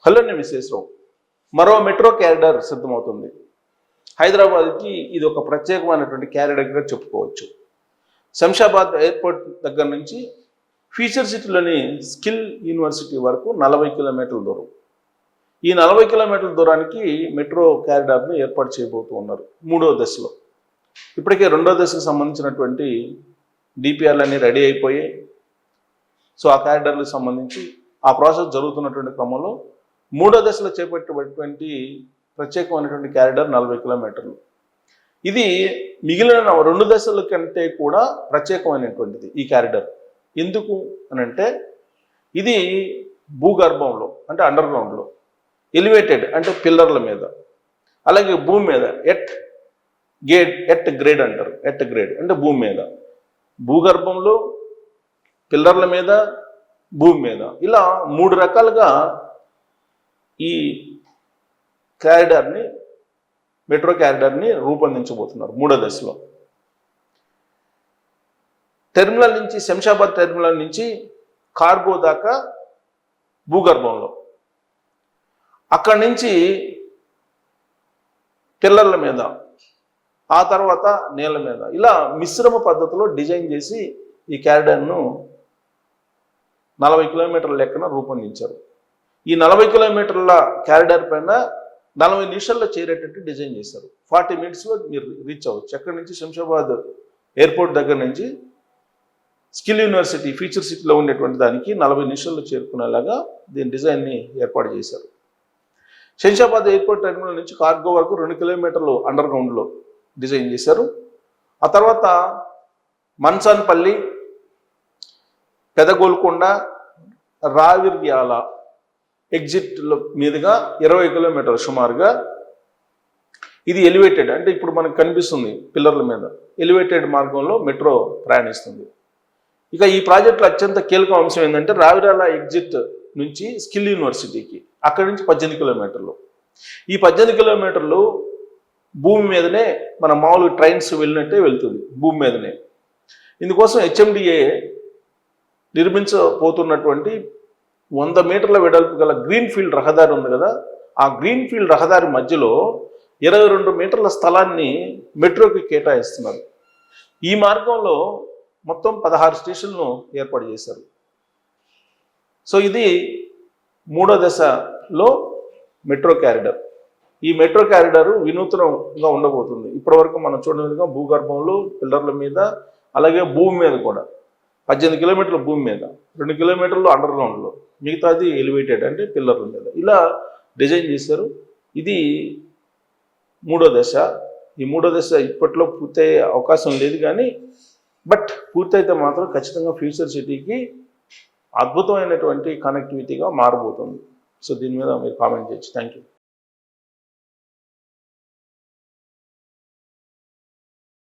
కల్లూరి విశ్వేశ్వరరావు మరో metro corridor సిద్ధమవుతుంది. హైదరాబాద్కి ఇది ఒక ప్రత్యేకమైనటువంటి క్యారిడార్గా చెప్పుకోవచ్చు. శంషాబాద్ ఎయిర్పోర్ట్ దగ్గర నుంచి ఫ్యూచర్ సిటీలోని స్కిల్ యూనివర్సిటీ వరకు 40 కిలోమీటర్ల దూరం. ఈ 40 కిలోమీటర్ల దూరానికి మెట్రో క్యారిడార్ను ఏర్పాటు చేయబోతూ ఉన్నారు 3వ దశలో. ఇప్పటికే 2వ దశకు సంబంధించినటువంటి డిపిఆర్లు అన్నీ రెడీ అయిపోయాయి. సో ఆ క్యారిడార్లకు సంబంధించి ఆ ప్రాసెస్ జరుగుతున్నటువంటి క్రమంలో 3వ దశలో చేపట్టేటువంటి ప్రత్యేకమైనటువంటి క్యారిడార్ 40 కిలోమీటర్లు. ఇది మిగిలిన 2 దశల కంటే కూడా ప్రత్యేకమైనటువంటిది ఈ క్యారిడార్. ఎందుకు అనంటే ఇది భూగర్భంలో అంటే అండర్ గ్రౌండ్లో, ఎలివేటెడ్ అంటే పిల్లర్ల మీద, అలాగే భూమి మీద ఎట్ గ్రేడ్ అంటారు. ఎట్ గ్రేడ్ అంటే భూమి మీద, భూగర్భంలో, పిల్లర్ల మీద, భూమి మీద, ఇలా 3 రకాలుగా ఈ క్యారిడార్ని మెట్రో క్యారిడార్ని రూపొందించబోతున్నారు 3వ దశలో. టెర్మినల్ నుంచి, శంషాబాద్ టెర్మినల్ నుంచి కార్గో దాకా భూగర్భంలో, అక్కడి నుంచి పిల్లర్ల మీద, ఆ తర్వాత నేల మీద, ఇలా మిశ్రమ పద్ధతిలో డిజైన్ చేసి ఈ క్యారిడార్ను 40 కిలోమీటర్ల లెక్కన రూపొందించారు. ఈ 40 కిలోమీటర్ల క్యారిడార్ పైన 40 నిమిషాల్లో చేరేటట్టు డిజైన్ చేశారు. 40 మినిట్స్లో మీరు రీచ్ అవ్వచ్చు. ఎక్కడి నుంచి, శంషాబాద్ ఎయిర్పోర్ట్ దగ్గర నుంచి స్కిల్ యూనివర్సిటీ ఫ్యూచర్ సిటీలో ఉండేటువంటి దానికి 40 నిమిషాల్లో చేరుకునేలాగా దీని డిజైన్ని ఏర్పాటు చేశారు. శంషాబాద్ ఎయిర్పోర్ట్ టెర్మినల్ నుంచి కార్గో వరకు 2 కిలోమీటర్లు అండర్ గ్రౌండ్లో డిజైన్ చేశారు. ఆ తర్వాత మన్సాన్పల్లి, పెదగోల్కొండ, రావిర్యాల ఎగ్జిట్ల మీదుగా 20 కిలోమీటర్లు సుమారుగా. ఇది ఎలివేటెడ్ అంటే ఇప్పుడు మనకు కనిపిస్తుంది పిల్లర్ల మీద, ఎలివేటెడ్ మార్గంలో మెట్రో ప్రయాణిస్తుంది. ఇక ఈ ప్రాజెక్టులో అత్యంత కీలక అంశం ఏంటంటే రావిర్యాల ఎగ్జిట్ నుంచి స్కిల్ యూనివర్సిటీకి అక్కడి నుంచి 18 కిలోమీటర్లు. ఈ 18 కిలోమీటర్లు భూమి మీదనే మన మామూలు ట్రైన్స్ వెళ్ళినట్టే వెళ్తుంది, భూమి మీదనే. ఇందుకోసం హెచ్ఎండిఏ నిర్మించబోతున్నటువంటి 100 మీటర్ల వెడల్పు గల గ్రీన్ ఫీల్డ్ రహదారి ఉంది కదా, ఆ గ్రీన్ ఫీల్డ్ రహదారి మధ్యలో 22 మీటర్ల స్థలాన్ని మెట్రోకి కేటాయిస్తున్నారు. ఈ మార్గంలో మొత్తం 16 స్టేషన్లను ఏర్పాటు చేశారు. సో ఇది 3వ దశలో మెట్రో క్యారిడార్. ఈ మెట్రో క్యారిడార్ వినూత్నంగా ఉండబోతుంది. ఇప్పటివరకు మనం చూడని విధంగా భూగర్భంలో, పిల్లర్ల మీద, అలాగే భూమి మీద కూడా 18 కిలోమీటర్ల భూమి మీద, 2 కిలోమీటర్లు అండర్ గ్రౌండ్లో, మిగతాది ఎలివేటెడ్ అంటే పిల్లర్ల మీద, ఇలా డిజైన్ చేశారు. ఇది 3వ దశ. ఈ 3వ దశ ఇప్పట్లో పూర్తయ్యే అవకాశం లేదు, కానీ బట్ పూర్తయితే మాత్రం ఖచ్చితంగా ఫ్యూచర్ సిటీకి అద్భుతమైనటువంటి కనెక్టివిటీగా మారబోతుంది. సో దీని మీద మీరు కామెంట్ చేయొచ్చు. Thank you.